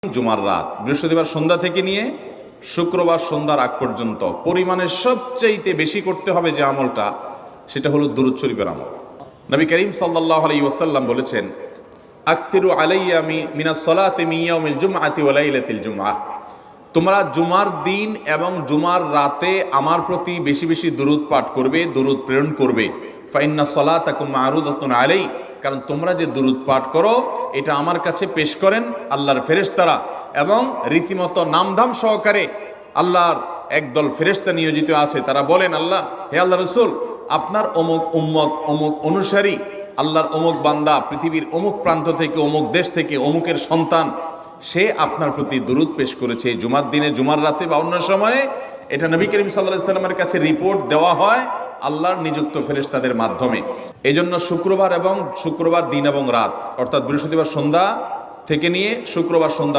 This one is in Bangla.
জুমার রাত, বৃহস্পতিবার সন্ধ্যা থেকে নিয়ে শুক্রবার সন্ধ্যার আগ পর্যন্ত পরিমাণের সবচাইতে বেশি করতে হবে যে আমলটা, সেটা হলো দুরূদ শরীফের আমল। নবী করিম সাল্লাল্লাহু আলাইহি ওয়াসাল্লাম বলেছেন, আকসিরু আলাইয়া মিনাস সালাতি মিন ইয়াউমিল জুমআতি ওয়া লাইলাতিল জুমআহ, তোমরা জুমার দিন এবং জুমার রাতে আমার প্রতি বেশি বেশি দুরূদ পাঠ করবে, দুরূদ প্রেরণ করবে। ফা ইন্না সালাতাকুম মা'রুদাতুন আলাই, কারণ তোমরা যে দুরূদ পাঠ করো এটা আমার কাছে পেশ করেন আল্লাহর ফেরেশতারা, এবং রীতিমতো নামধাম সহকারে আল্লাহর একদল ফেরেশতা নিয়োজিত আছে। তারা বলেন, আল্লাহ, হে আল্লাহ রসুল, আপনার অমুক উম্মত, অমুক অনুসারী, আল্লাহর অমুক বান্দা পৃথিবীর অমুক প্রান্ত থেকে, অমুক দেশ থেকে, অমুকের সন্তান, সে আপনার প্রতি দুরূদ পেশ করেছে জুমার দিনে, জুমার রাতে বা অন্য সময়ে। এটা নবী করিম সাল্লাল্লাহু আলাইহি ওয়াসাল্লামের কাছে রিপোর্ট দেওয়া হয় আল্লাহর নিযুক্ত ফেরেশতাদের মাধ্যমে। এই জন্য শুক্রবার দিন এবং রাত, অর্থাৎ বৃহস্পতিবার সন্ধ্যা থেকে নিয়ে শুক্রবার সন্ধ্যা